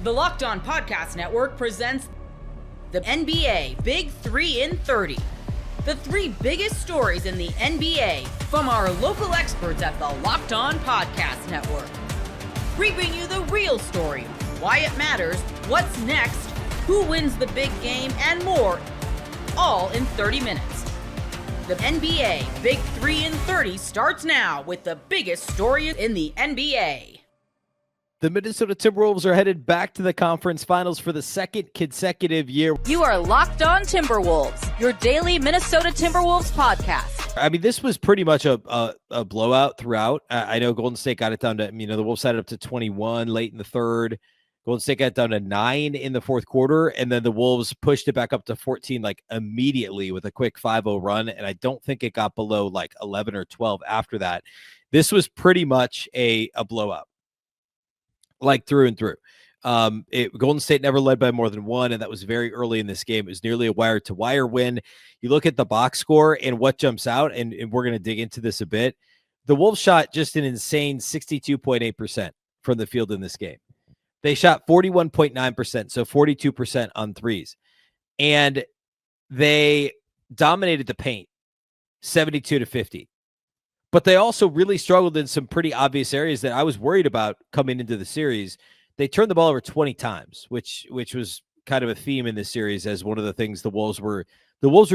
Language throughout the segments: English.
The Locked On Podcast Network presents the NBA Big 3 in 30. The three biggest stories in the NBA from our local experts at the Locked On Podcast Network. We bring you the real story, why it matters, what's next, who wins the big game, and more, all in 30 minutes. The NBA Big 3 in 30 starts now with the biggest story in the NBA. The Minnesota Timberwolves are headed back to the conference finals for the second consecutive year. You are Locked On Timberwolves, your daily Minnesota Timberwolves podcast. I mean, this was pretty much a blowout throughout. I know Golden State got it down to, the Wolves had it up to 21 late in the third. Golden State got it down to 9 in the fourth quarter, and then the Wolves pushed it back up to 14 like immediately with a quick 5-0 run, and I don't think it got below like 11 or 12 after that. This was pretty much a blowout. Like through and through. Golden State never led by more than one, and that was very early in this game. It was nearly a wire-to-wire win. You look at the box score and what jumps out, and we're going to dig into this a bit. The Wolves shot just an insane 62.8% from the field in this game. They shot 41.9%, so 42% on threes. And they dominated the paint, 72-50. But they also really struggled in some pretty obvious areas that I was worried about coming into the series. They turned the ball over 20 times, which was kind of a theme in this series as one of the things the Wolves were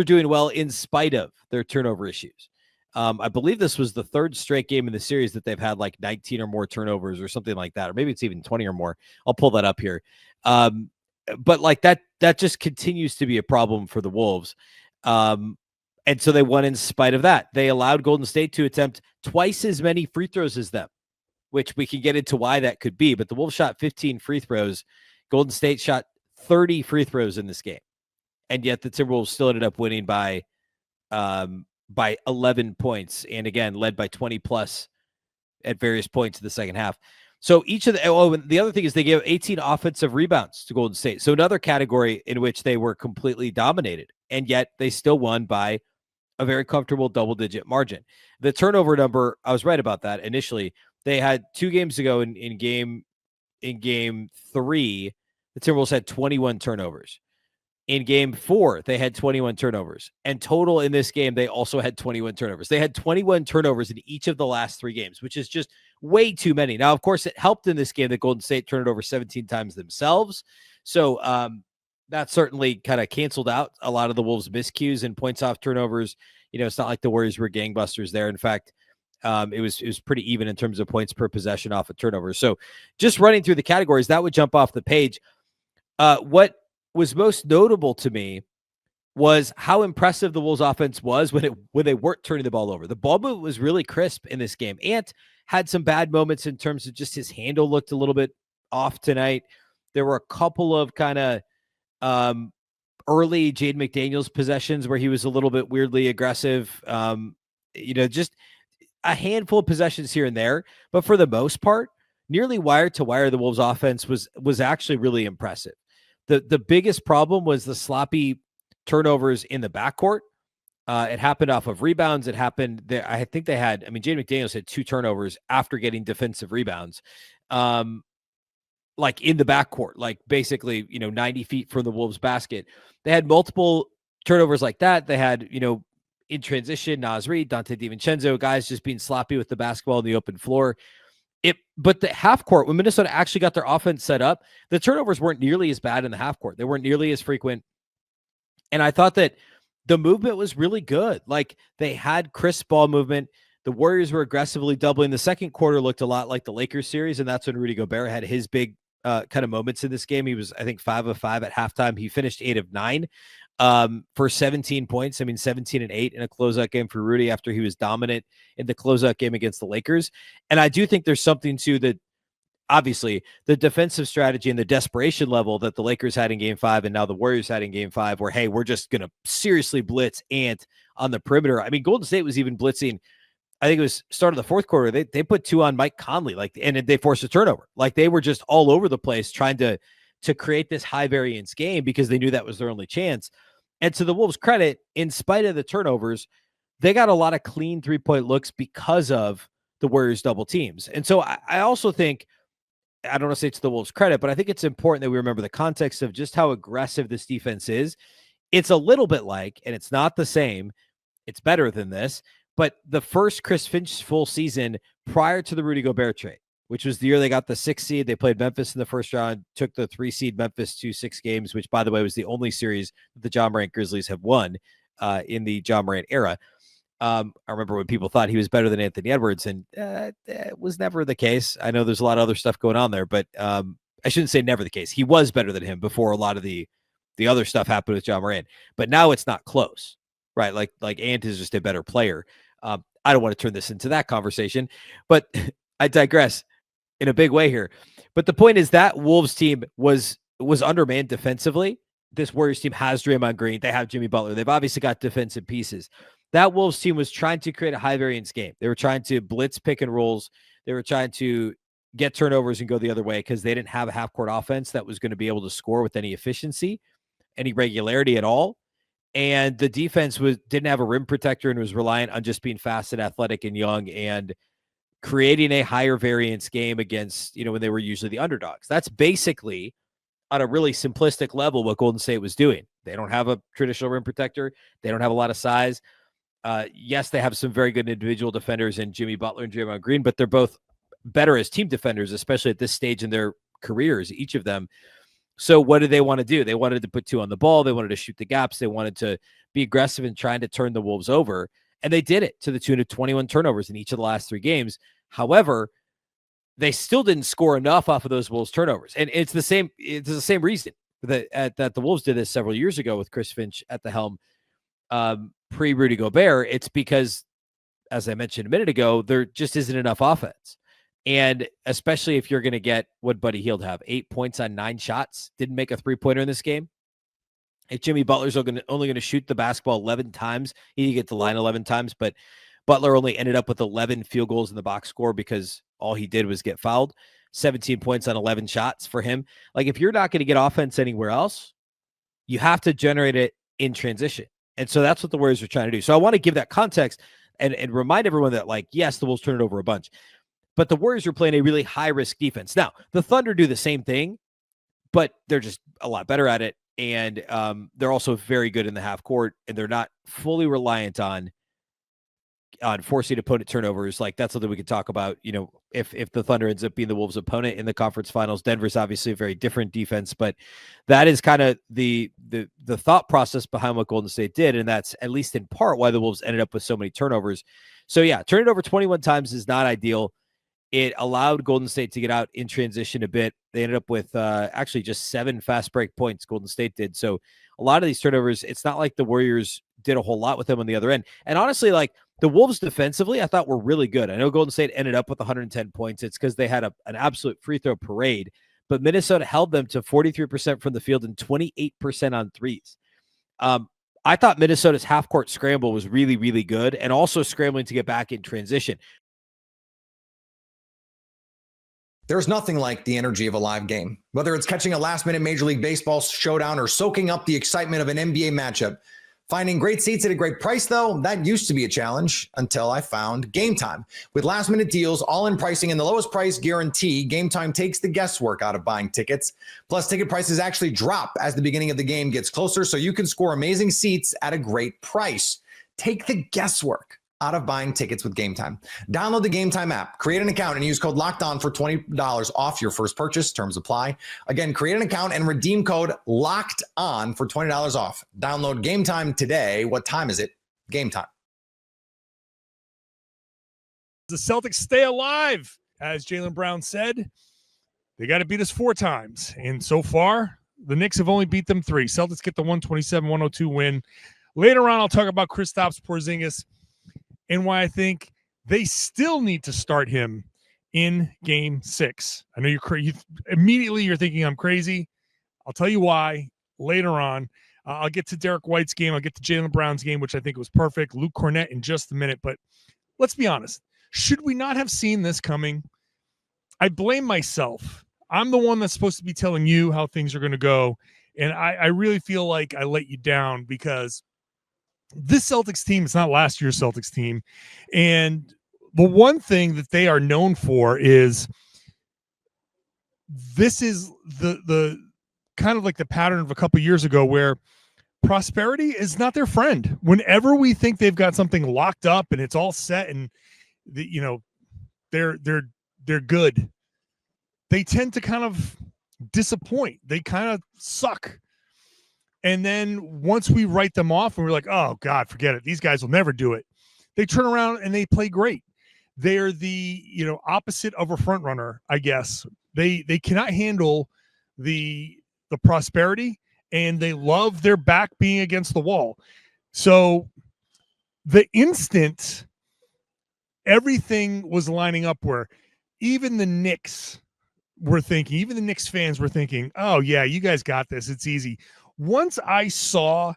doing well in spite of their turnover issues. I believe this was the third straight game in the series that they've had like 19 or more turnovers or something like that, or maybe it's even 20 or more. I'll pull that up here. But like that just continues to be a problem for the Wolves. And so they won in spite of that. They allowed Golden State to attempt twice as many free throws as them, which we can get into why that could be. But the Wolves shot 15 free throws. Golden State shot 30 free throws in this game. And yet the Timberwolves still ended up winning by 11 points. And again, led by 20 plus at various points in the second half. So each of the other thing is they gave 18 offensive rebounds to Golden State. So another category in which they were completely dominated. And yet they still won by a very comfortable double-digit margin. The turnover number, I was right about that initially. They had 2 games ago in game 3, the Timberwolves had 21 turnovers. In game 4, they had 21 turnovers. And total in this game, they also had 21 turnovers. They had 21 turnovers in each of the last 3 games, which is just way too many. Now, of course, it helped in this game that Golden State turned it over 17 times themselves. So, that certainly kind of canceled out a lot of the Wolves' miscues and points off turnovers. It's not like the Warriors were gangbusters there. In fact, it was pretty even in terms of points per possession off of turnovers. So just running through the categories, that would jump off the page. What was most notable to me was how impressive the Wolves' offense was when they weren't turning the ball over. The ball movement was really crisp in this game. Ant had some bad moments in terms of just his handle looked a little bit off tonight. There were a couple of kind of early Jaden McDaniels possessions where he was a little bit weirdly aggressive. Just a handful of possessions here and there, but for the most part, nearly wire to wire, the Wolves offense was actually really impressive. The biggest problem was the sloppy turnovers in the backcourt. It happened off of rebounds. It happened there. I think Jaden McDaniels had 2 turnovers after getting defensive rebounds. Like in the backcourt, like basically, 90 feet from the Wolves basket. They had multiple turnovers like that. They had, in transition, Naz Reid, Dante DiVincenzo, guys just being sloppy with the basketball on the open floor. But the half court, when Minnesota actually got their offense set up, the turnovers weren't nearly as bad in the half court. They weren't nearly as frequent. And I thought that the movement was really good. Like they had crisp ball movement. The Warriors were aggressively doubling. The second quarter looked a lot like the Lakers series, and that's when Rudy Gobert had his big kind of moments in this game. He was, I think, 5 of 5 at halftime. He finished 8 of 9 for 17 points. 17 and 8 in a closeout game for Rudy after he was dominant in the closeout game against the Lakers. And I do think there's something to that. Obviously, the defensive strategy and the desperation level that the Lakers had in game 5 and now the Warriors had in game 5 where, hey, we're just going to seriously blitz Ant on the perimeter. Golden State was even blitzing. I think it was start of the fourth quarter. They put 2 on Mike Conley, and they forced a turnover. Like they were just all over the place trying to create this high variance game because they knew that was their only chance. And to the Wolves' credit, in spite of the turnovers, they got a lot of clean 3-point looks because of the Warriors double teams. And so I also think I don't want to say it's the Wolves' credit, but I think it's important that we remember the context of just how aggressive this defense is. It's a little bit like, and it's not the same, it's better than this, but the first Chris Finch full season prior to the Rudy Gobert trade, which was the year they got the 6th seed. They played Memphis in the first round, took the 3 seed Memphis to 6 games, which, by the way, was the only series that the John Morant Grizzlies have won in the John Morant era. I remember when people thought he was better than Anthony Edwards, and it was never the case. I know there's a lot of other stuff going on there, but I shouldn't say never the case. He was better than him before a lot of the other stuff happened with John Morant, but now it's not close, right? Like Ant is just a better player. I don't want to turn this into that conversation, but I digress in a big way here. But the point is that Wolves team was undermanned defensively. This Warriors team has Draymond Green. They have Jimmy Butler. They've obviously got defensive pieces. That Wolves team was trying to create a high variance game. They were trying to blitz pick and rolls. They were trying to get turnovers and go the other way because they didn't have a half court offense that was going to be able to score with any efficiency, any regularity at all. And the defense didn't have a rim protector and was reliant on just being fast and athletic and young and creating a higher variance game against, when they were usually the underdogs. That's basically, on a really simplistic level, what Golden State was doing. They don't have a traditional rim protector. They don't have a lot of size. Yes, they have some very good individual defenders in Jimmy Butler and Draymond Green, but they're both better as team defenders, especially at this stage in their careers, each of them. So what did they want to do? They wanted to put 2 on the ball. They wanted to shoot the gaps. They wanted to be aggressive in trying to turn the Wolves over. And they did it to the tune of 21 turnovers in each of the last 3 games. However, they still didn't score enough off of those Wolves turnovers. And it's the same reason that the Wolves did this several years ago with Chris Finch at the helm, pre-Rudy Gobert. It's because, as I mentioned a minute ago, there just isn't enough offense. And especially if you're going to get what Buddy Hield have, 8 points on 9 shots, didn't make a 3-pointer in this game. If Jimmy Butler's only going to shoot the basketball 11 times, he didn't get the line 11 times, but Butler only ended up with 11 field goals in the box score because all he did was get fouled. 17 points on 11 shots for him. Like, if you're not going to get offense anywhere else, you have to generate it in transition. And so that's what the Warriors are trying to do. So I want to give that context and remind everyone that, like, yes, the Wolves turn it over a bunch, but the Warriors are playing a really high-risk defense. Now, the Thunder do the same thing, but they're just a lot better at it. And they're also very good in the half court, and they're not fully reliant on forcing opponent turnovers. Like, that's something we could talk about. If the Thunder ends up being the Wolves' opponent in the conference finals, Denver's obviously a very different defense, but that is kind of the thought process behind what Golden State did. And that's at least in part why the Wolves ended up with so many turnovers. So yeah, turning it over 21 times is not ideal. It allowed Golden State to get out in transition a bit. They ended up with actually just 7 fast break points, Golden State did. So a lot of these turnovers, it's not like the Warriors did a whole lot with them on the other end. And honestly, like, the Wolves defensively, I thought were really good. I know Golden State ended up with 110 points. It's because they had an absolute free throw parade, but Minnesota held them to 43% from the field and 28% on threes. I thought Minnesota's half-court scramble was really, really good, and also scrambling to get back in transition. There's nothing like the energy of a live game. Whether it's catching a last-minute Major League Baseball showdown or soaking up the excitement of an NBA matchup, finding great seats at a great price, though, that used to be a challenge until I found Gametime. With last-minute deals, all-in pricing, and the lowest price guarantee, Gametime takes the guesswork out of buying tickets. Plus, ticket prices actually drop as the beginning of the game gets closer, so you can score amazing seats at a great price. Take the guesswork out of buying tickets with Gametime. Download the Gametime app, create an account, and use code LOCKEDON for $20 off your first purchase. Terms apply. Again, create an account and redeem code LOCKEDON for $20 off. Download Gametime today. What time is it? Gametime. The Celtics stay alive. As Jaylen Brown said, they got to beat us 4 times. And so far, the Knicks have only beat them 3. Celtics get the 127-102 win. Later on, I'll talk about Kristaps Porzingis and why I think they still need to start him in Game 6. I know you're immediately you're thinking I'm crazy. I'll tell you why later on. I'll get to Derek White's game. I'll get to Jaylen Brown's game, which I think was perfect. Luke Cornett in just a minute. But let's be honest. Should we not have seen this coming? I blame myself. I'm the one that's supposed to be telling you how things are going to go. And I really feel like I let you down because this Celtics team is not last year's Celtics team. And the one thing that they are known for is this is the kind of like the pattern of a couple years ago where prosperity is not their friend. Whenever we think they've got something locked up and it's all set and they're good, they tend to kind of disappoint. They kind of suck. And then once we write them off and we're like, oh God, forget it, these guys will never do it, they turn around and they play great. They're the opposite of a front runner, I guess. They cannot handle the prosperity, and they love their back being against the wall. So the instant everything was lining up where even the Knicks fans were thinking, oh yeah, you guys got this, it's easy. Once I saw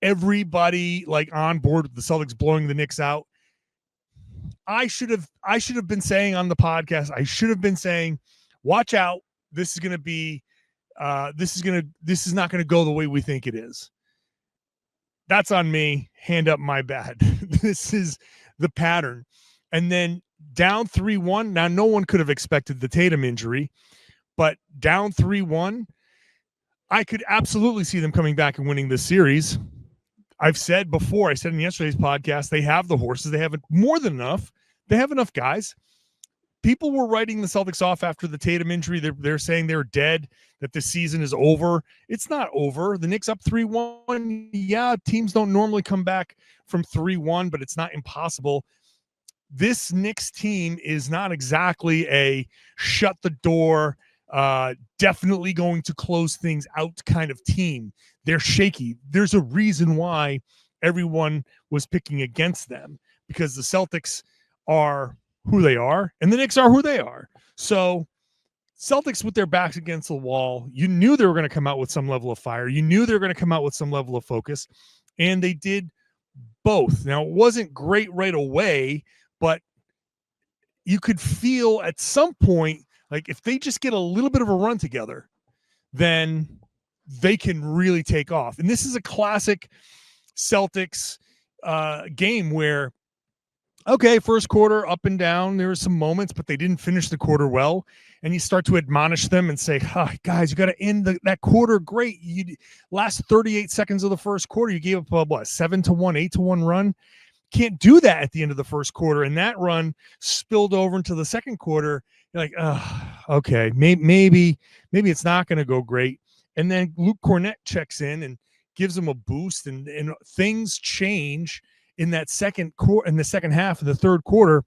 everybody like on board with the Celtics blowing the Knicks out, I should have been saying on the podcast, I should have been saying, watch out, this is not going to go the way we think it is. That's on me. Hand up my bad. This is the pattern. And then down 3-1. Now, no one could have expected the Tatum injury, but down 3-1, I could absolutely see them coming back and winning this series. I've said before, I said in yesterday's podcast, they have the horses. They have more than enough. They have enough guys. People were writing the Celtics off after the Tatum injury. They're saying they're dead, that the season is over. It's not over. The Knicks up 3-1. Yeah, teams don't normally come back from 3-1, but it's not impossible. This Knicks team is not exactly a shut the door, definitely going to close things out kind of team. They're shaky. There's a reason why everyone was picking against them, because the Celtics are who they are and the Knicks are who they are. So Celtics with their backs against the wall, you knew they were going to come out with some level of fire. You knew they were going to come out with some level of focus, and they did both. Now, it wasn't great right away, but you could feel at some point, like if they just get a little bit of a run together, then they can really take off. And this is a classic Celtics game where, okay, first quarter up and down, there were some moments, but they didn't finish the quarter well. And you start to admonish them and say, guys, you got to end that quarter great. Last 38 seconds of the first quarter, you gave up a 7-1, 8-1 run. Can't do that at the end of the first quarter. And that run spilled over into the second quarter. You're like, okay, maybe it's not going to go great. And then Luke Cornett checks in and gives them a boost, and things change in that second quarter, in the second half of the third quarter,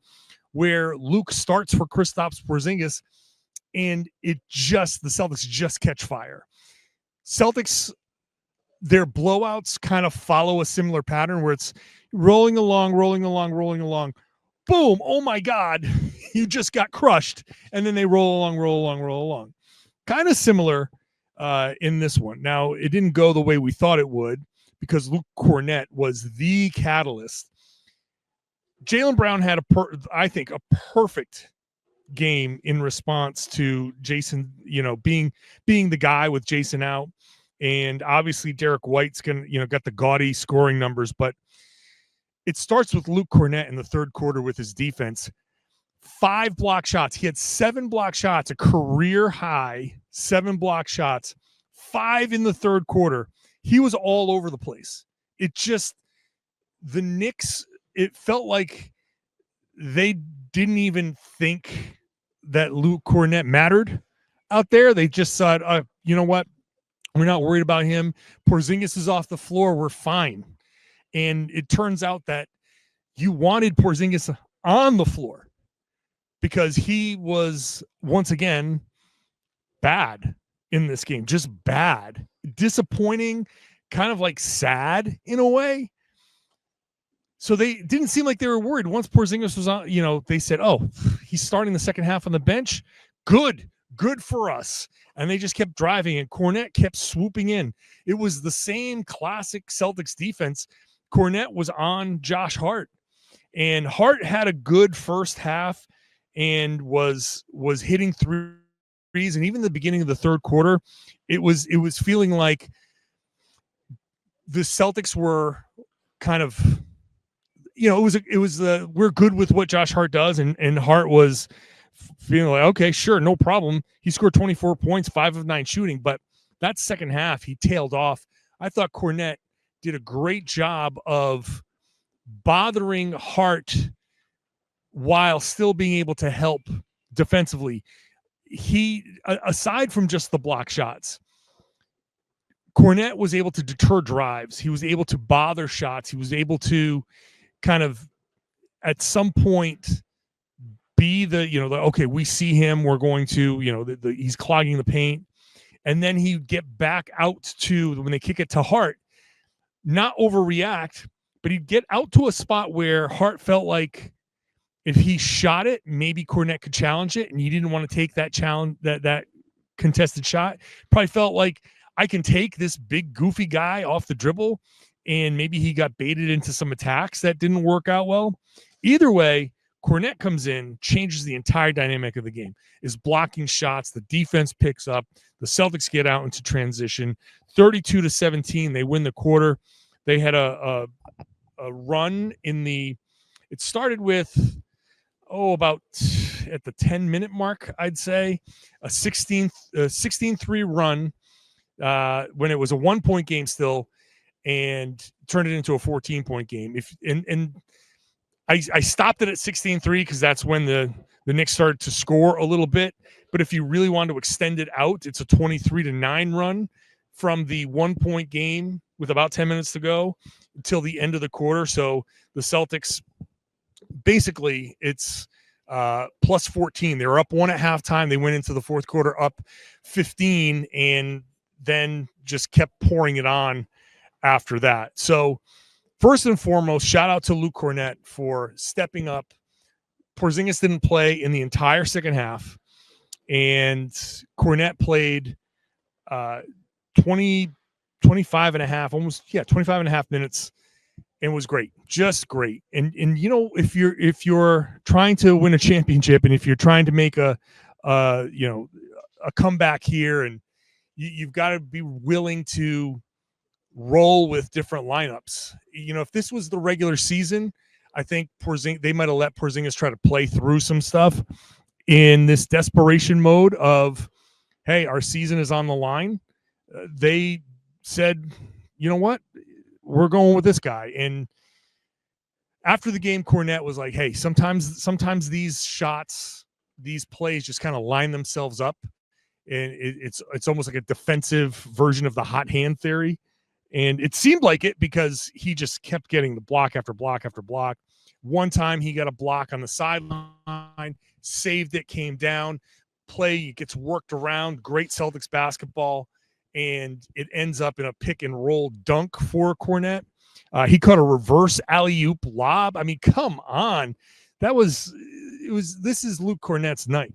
where Luke starts for Kristaps Porzingis, and the Celtics just catch fire. Celtics, their blowouts kind of follow a similar pattern where it's rolling along. Boom. Oh my God. You just got crushed. And then they roll along. Kind of similar in this one. Now, it didn't go the way we thought it would, because Luke Cornett was the catalyst. Jaylen Brown had I think a perfect game in response to Jason, being the guy with Jason out. And obviously Derek White's got the gaudy scoring numbers, but it starts with Luke Cornett in the third quarter with his defense. 5 block shots. He had 7 block shots, a career high, 7 block shots, 5 in the third quarter. He was all over the place. The Knicks, it felt like they didn't even think that Luke Cornett mattered out there. They just said, you know what? We're not worried about him. Porzingis is off the floor. We're fine. And it turns out that you wanted Porzingis on the floor, because he was, once again, bad in this game. Just bad. Disappointing, kind of like sad in a way. So they didn't seem like they were worried. Once Porzingis was on, they said, oh, he's starting the second half on the bench. Good for us. And they just kept driving, and Cornett kept swooping in. It was the same classic Celtics defense. Cornett was on Josh Hart, and Hart had a good first half and was hitting threes. And even the beginning of the third quarter, it was feeling like the Celtics were kind of, we're good with what Josh Hart does. And Hart was feeling like, okay, sure, no problem. He scored 24 points, 5 of 9 shooting, but that second half, he tailed off. I thought Kornet did a great job of bothering Hart while still being able to help defensively. He, aside from just the block shots, Kornet was able to deter drives. He was able to bother shots. He was able to kind of, at some point, be okay, we see him. We're going to, he's clogging the paint. And then he get back out to, when they kick it to Hart, not overreact, but he'd get out to a spot where Hart felt like if he shot it, maybe Kornet could challenge it. And he didn't want to take that challenge, that contested shot. Probably felt like, I can take this big goofy guy off the dribble, and maybe he got baited into some attacks that didn't work out well. Either way, Kornet comes in, changes the entire dynamic of the game, is blocking shots. The defense picks up. The Celtics get out into transition. 32-17, they win the quarter. They had a run it started with, about at the 10-minute mark, I'd say, a 16-3 run when it was a 1-point game still, and turned it into a 14-point game. I stopped it at 16-3 because that's when the Knicks started to score a little bit. But if you really want to extend it out, it's a 23-9 run from the 1-point game with about 10 minutes to go until the end of the quarter. So the Celtics, basically, it's plus 14. They were up 1 at halftime. They went into the fourth quarter up 15, and then just kept pouring it on after that. So first and foremost, shout out to Luke Kornet for stepping up. Porzingis didn't play in the entire second half, and Kornet played 25 and a half, 25 and a half minutes, and was great, just great. And if you're trying to win a championship, and if you're trying to make a comeback here, and you've got to be willing to roll with different lineups. If this was the regular season, I think they might have let Porzingis try to play through some stuff in this desperation mode of, hey, our season is on the line. They said, you know what, we're going with this guy. And after the game, Kornet was like, hey, sometimes these shots, these plays just kind of line themselves up. And it's almost like a defensive version of the hot hand theory. And it seemed like it because he just kept getting the block after block after block. One time he got a block on the sideline, saved it, came down, play gets worked around, great Celtics basketball, and it ends up in a pick and roll dunk for Kornet. He caught a reverse alley-oop lob. I mean, come on. This is Luke Kornet's night.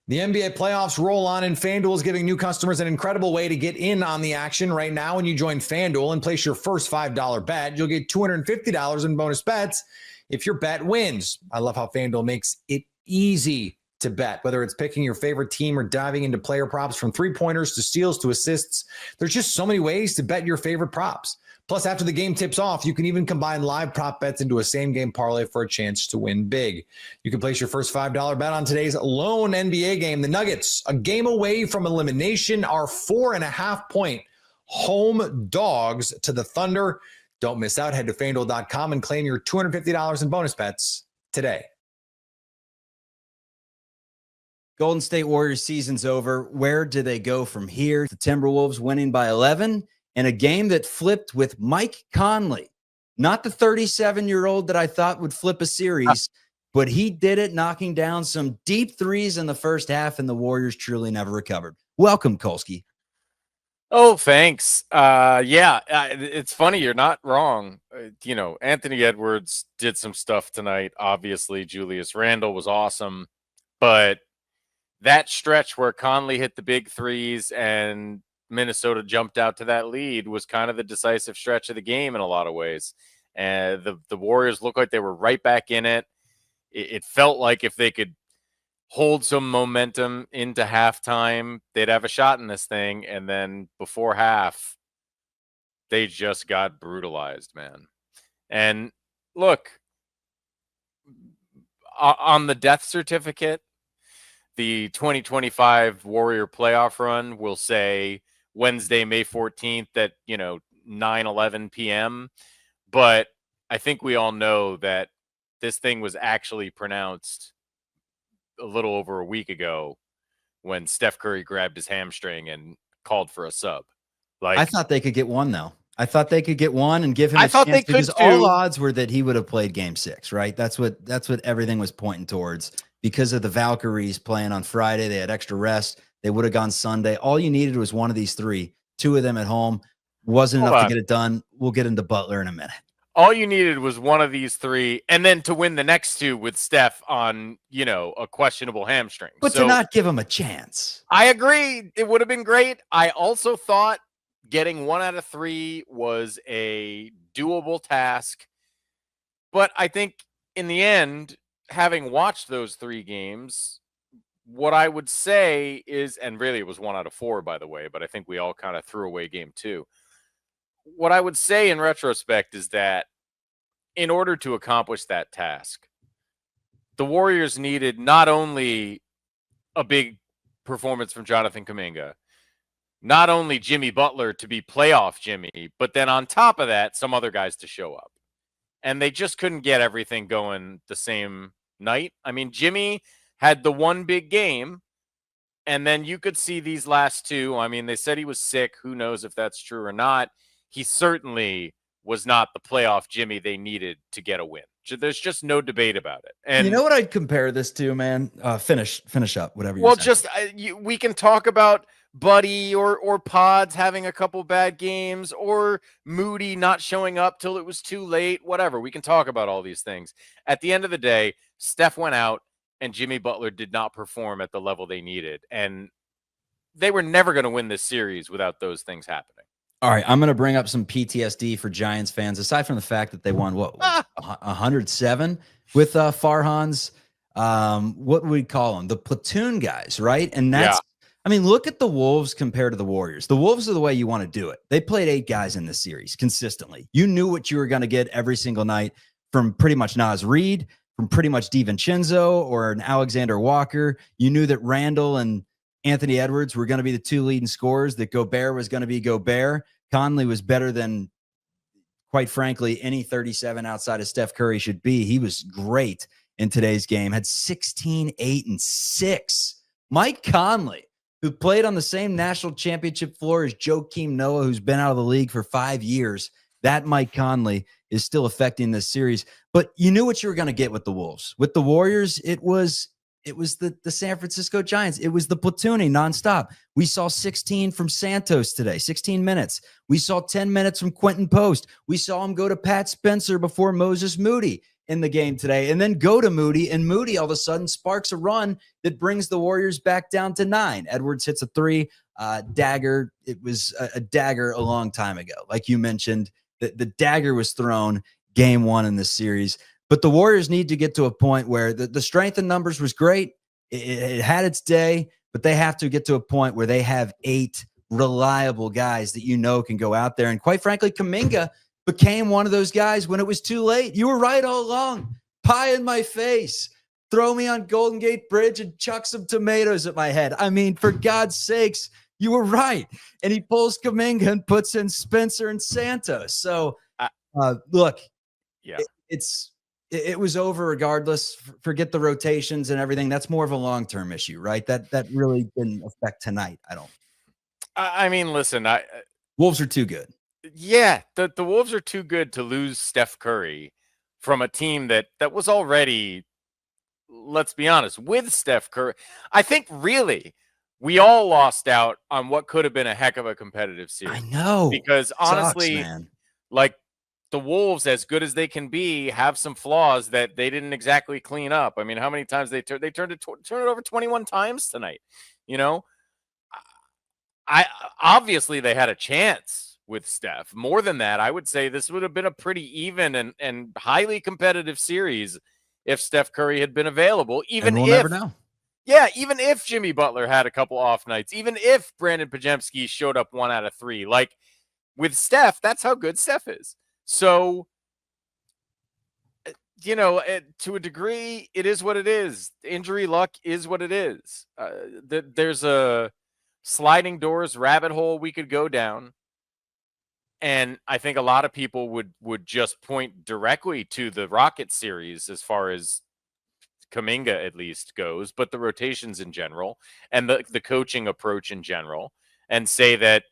The NBA playoffs roll on, and FanDuel is giving new customers an incredible way to get in on the action right now. When you join FanDuel and place your first $5 bet, you'll get $250 in bonus bets if your bet wins. I love how FanDuel makes it easy to bet, whether it's picking your favorite team or diving into player props, from three-pointers to steals to assists. There's just so many ways to bet your favorite props. Plus, after the game tips off, you can even combine live prop bets into a same-game parlay for a chance to win big. You can place your first $5 bet on today's lone NBA game. The Nuggets, a game away from elimination, are 4.5-point home dogs to the Thunder. Don't miss out. Head to FanDuel.com and claim your $250 in bonus bets today. Golden State Warriors season's over. Where do they go from here? The Timberwolves winning by 11 in a game that flipped with Mike Conley, not the 37-year-old that I thought would flip a series, but he did it, knocking down some deep threes in the first half, and the Warriors truly never recovered. Welcome, Kolsky. Oh, thanks. It's funny. You're not wrong. Anthony Edwards did some stuff tonight. Obviously, Julius Randle was awesome, but that stretch where Conley hit the big threes and Minnesota jumped out to that lead was kind of the decisive stretch of the game in a lot of ways. And the Warriors looked like they were right back in it. It felt like if they could hold some momentum into halftime, they'd have a shot in this thing. And then before half, they just got brutalized, man. And look, on the death certificate, the 2025 Warrior playoff run will say Wednesday, May 14th at, 9:11 p.m. But I think we all know that this thing was actually pronounced a little over a week ago when Steph Curry grabbed his hamstring and called for a sub. I thought they could get one, though. I thought they could get one and give him a thought chance, they could because too. all odds were that he would have played game 6, right? That's what everything was pointing towards. Because of the Valkyries playing on Friday, they had extra rest. They would have gone Sunday. All you needed was one of these 3, 2 of them at home. Wasn't enough to get it done. We'll get into Butler in a minute. All you needed was one of these 3, and then to win the next 2 with Steph on, a questionable hamstring. But to not give him a chance. I agree. It would have been great. I also thought getting 1 out of 3 was a doable task. But I think in the end, having watched those 3 games, what I would say is, and really it was 1 out of 4, by the way, but I think we all kind of threw away game 2. What I would say in retrospect is that in order to accomplish that task, the Warriors needed not only a big performance from Jonathan Kuminga, not only Jimmy Butler to be playoff Jimmy, but then on top of that, some other guys to show up. And they just couldn't get everything going the same night. I mean, Jimmy had the one big game, and then you could see these last 2. I mean, they said he was sick. Who knows if that's true or not? He certainly was not the playoff Jimmy they needed to get a win. There's just no debate about it. And you know what I'd compare this to, man? Finish up, whatever you're well, saying. just we can talk about Buddy or Pods having a couple bad games, or Moody not showing up till it was too late, whatever. We can talk about all these things. At the end of the day, Steph went out and Jimmy Butler did not perform at the level they needed. And they were never going to win this series without those things happening. All right, I'm going to bring up some PTSD for Giants fans, aside from the fact that they won, 107 with Farhan's, what would we call them? The platoon guys, right? And that's, I mean, look at the Wolves compared to the Warriors. The Wolves are the way you want to do it. They played 8 guys in this series consistently. You knew what you were going to get every single night from pretty much Naz Reid, from pretty much DiVincenzo or an Alexander Walker. You knew that Randall and Anthony Edwards were going to be the 2 leading scorers, that Gobert was going to be Gobert. Conley was better than, quite frankly, any 37 outside of Steph Curry should be. He was great in today's game, had 16, 8, and 6. Mike Conley, who played on the same national championship floor as Joakim Noah, who's been out of the league for 5 years, that Mike Conley is still affecting this series. But you knew what you were going to get with the Wolves. With the Warriors, it was the San Francisco Giants. It was the platooning nonstop. We saw 16 from Santos today, 16 minutes. We saw 10 minutes from Quentin Post. We saw him go to Pat Spencer before Moses Moody in the game today, and then go to Moody, and Moody all of a sudden sparks a run that brings the Warriors back down to 9. Edwards hits a 3, dagger. It was a dagger a long time ago. Like you mentioned, the dagger was thrown game 1 in this series. But the Warriors need to get to a point where the strength in numbers was great. It had its day, but they have to get to a point where they have 8 reliable guys that can go out there. And quite frankly, Kuminga became one of those guys when it was too late. You were right all along. Pie in my face. Throw me on Golden Gate Bridge and chuck some tomatoes at my head. I mean, for God's sakes, you were right. And he pulls Kuminga and puts in Spencer and Santos. So, look, yeah, it was over regardless. Forget the rotations and everything. That's more of a long-term issue, right? That really didn't affect tonight. I mean, listen, Wolves are too good. Yeah, the Wolves are too good to lose Steph Curry from a team that was already, let's be honest, with Steph Curry. I think really we all lost out on what could have been a heck of a competitive series. I know. Because honestly, man. Like, the Wolves, as good as they can be, have some flaws that they didn't exactly clean up. I mean, how many times they turned it over 21 times tonight? I obviously they had a chance with Steph. More than that, I would say this would have been a pretty even and highly competitive series if Steph Curry had been available. Even we'll never know. Yeah, even if Jimmy Butler had a couple off nights, even if Brandon Pajemski showed up 1 out of 3, like with Steph, that's how good Steph is. So to a degree, it is what it is. Injury luck is what it is. There's a sliding doors rabbit hole we could go down. And I think a lot of people would just point directly to the Rocket series as far as Kuminga at least goes, but the rotations in general and the coaching approach in general, and say that,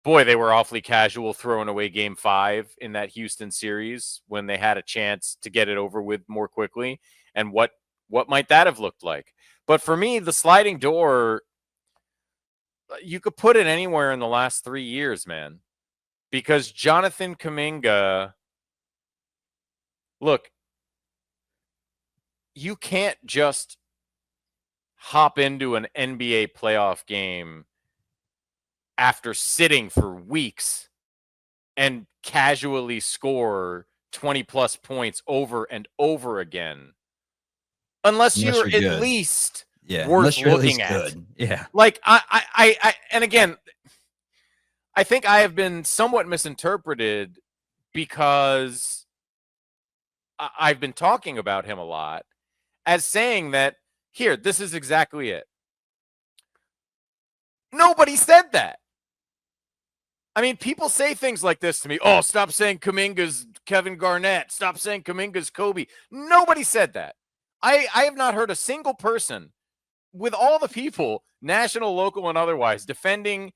boy, they were awfully casual throwing away game 5 in that Houston series when they had a chance to get it over with more quickly. And what might that have looked like? But for me, the sliding door, you could put it anywhere in the last 3 years, man, because Jonathan Kuminga, look, you can't just hop into an NBA playoff game after sitting for weeks and casually score 20 plus points over and over again. Unless you're at good. least Yeah, worth you're looking at at. good. Yeah. Like I and again, I think I have been somewhat misinterpreted because I've been talking about him a lot as saying that, here, this is exactly it. Nobody said that. I mean, people say things like this to me. Oh, stop saying Kuminga's Kevin Garnett. Stop saying Kuminga's Kobe. Nobody said that. I have not heard a single person, with all the people, national, local, and otherwise, defending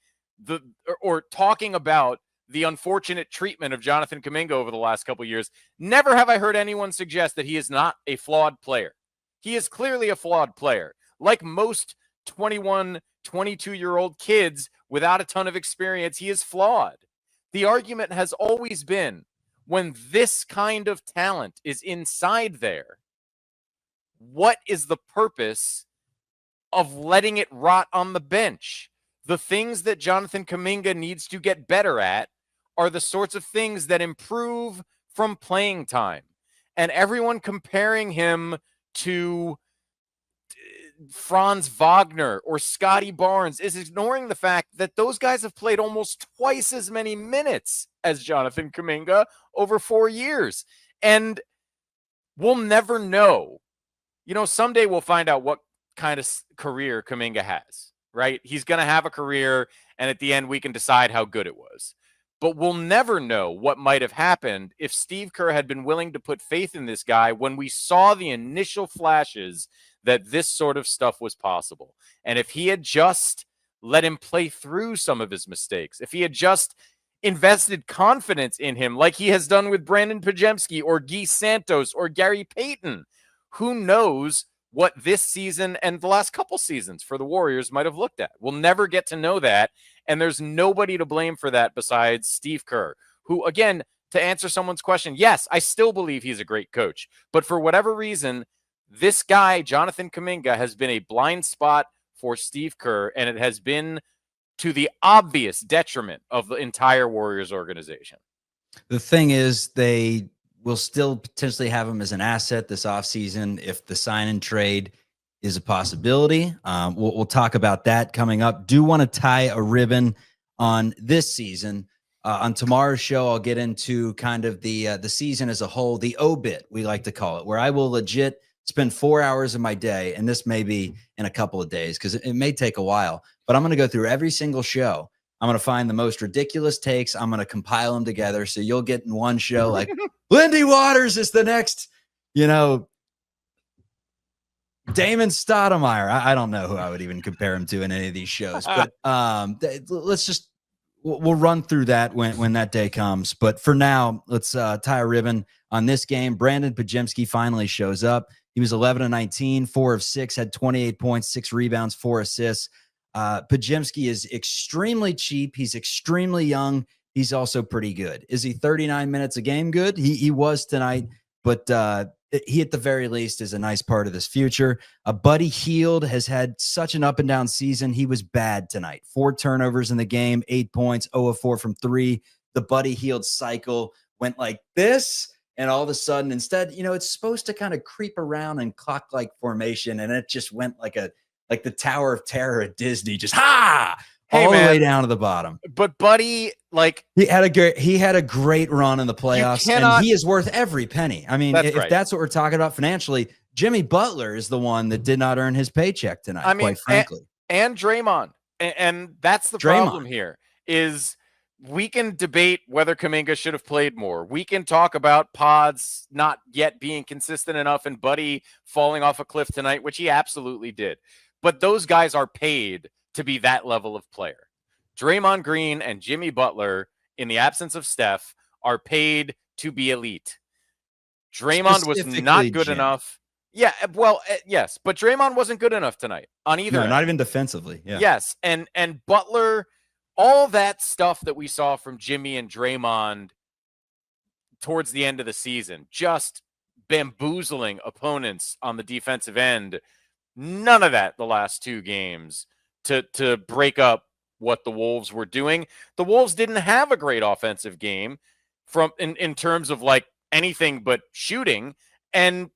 or talking about the unfortunate treatment of Jonathan Kuminga over the last couple of years. Never have I heard anyone suggest that he is not a flawed player. He is clearly a flawed player. Like most 21, 22-year-old kids without a ton of experience, he is flawed. The argument has always been, when this kind of talent is inside there, what is the purpose of letting it rot on the bench? The things that Jonathan Kuminga needs to get better at are the sorts of things that improve from playing time. And everyone comparing him to Franz Wagner or Scotty Barnes is ignoring the fact that those guys have played almost twice as many minutes as Jonathan Kuminga over 4 years. And we'll never know. Someday we'll find out what kind of career Kuminga has, right? He's going to have a career, and at the end we can decide how good it was. But we'll never know what might have happened if Steve Kerr had been willing to put faith in this guy when we saw the initial flashes that this sort of stuff was possible. And if he had just let him play through some of his mistakes, if he had just invested confidence in him like he has done with Brandon Pajemski or Guy Santos or Gary Payton, who knows what this season and the last couple seasons for the Warriors might have looked at. We'll never get to know that. And there's nobody to blame for that besides Steve Kerr, who, again, to answer someone's question, yes, I still believe he's a great coach. But for whatever reason, this guy, Jonathan Kuminga, has been a blind spot for Steve Kerr, and it has been to the obvious detriment of the entire Warriors organization. The thing is, they will still potentially have him as an asset this offseason if the sign and trade is a possibility. We'll talk about that coming up. Do want to tie a ribbon on this season. On tomorrow's show, I'll get into kind of the season as a whole, the obit, we like to call it, where I will legit spend 4 hours of my day, and this may be in a couple of days because it may take a while, but I'm going to go through every single show. I'm going to find the most ridiculous takes. I'm going to compile them together. So you'll get in one show like Lindy Waters is the next, Damon Stoudemire. I don't know who I would even compare him to in any of these shows, but we'll run through that when that day comes. But for now, let's tie a ribbon on this game. Brandon Pajemski finally shows up. He was 11-19, 4 of 6, had 28 points, 6 rebounds, 4 assists. Pajemski is extremely cheap. He's extremely young. He's also pretty good. Is he 39 minutes a game good? He was tonight, but he at the very least is a nice part of this future. Buddy Hield has had such an up and down season. He was bad tonight. 4 turnovers in the game, 8 points, 0 of 4 from 3. The Buddy Hield cycle went like this, and all of a sudden, instead, it's supposed to kind of creep around in clock-like formation, and it just went like the Tower of Terror at Disney, just all the man. way down to the bottom. But Buddy, like he had a great run in the playoffs, and he is worth every penny. I mean, if that's what we're talking about financially, Jimmy Butler is the one that did not earn his paycheck tonight. I mean, quite frankly, and Draymond, and that's the problem here. Is we can debate whether Kuminga should have played more. We can talk about Pods not yet being consistent enough and Buddy falling off a cliff tonight, which he absolutely did. But those guys are paid to be that level of player. Draymond Green and Jimmy Butler, in the absence of Steph, are paid to be elite. Draymond was not good enough. Yeah, well, yes, but Draymond wasn't good enough tonight on either. No, not even defensively. Yeah. Yes, and Butler, all that stuff that we saw from Jimmy and Draymond towards the end of the season, just bamboozling opponents on the defensive end. None of that the last two games to break up what the Wolves were doing. The Wolves didn't have a great offensive game in terms of like anything but shooting, and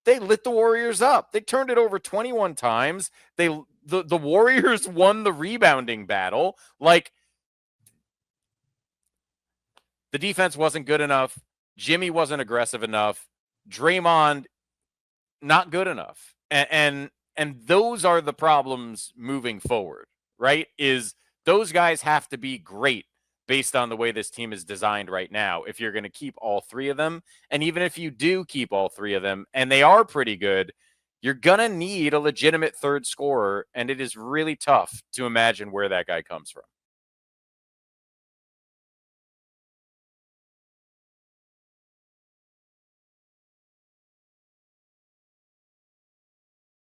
they lit the Warriors up. They turned it over 21 times. The Warriors won the rebounding battle. Like, the defense wasn't good enough. Jimmy wasn't aggressive enough. Draymond, not good enough. And those are the problems moving forward, right? Is those guys have to be great based on the way this team is designed right now if you're going to keep all three of them. And even if you do keep all three of them, and they are pretty good, you're going to need a legitimate third scorer, and it is really tough to imagine where that guy comes from.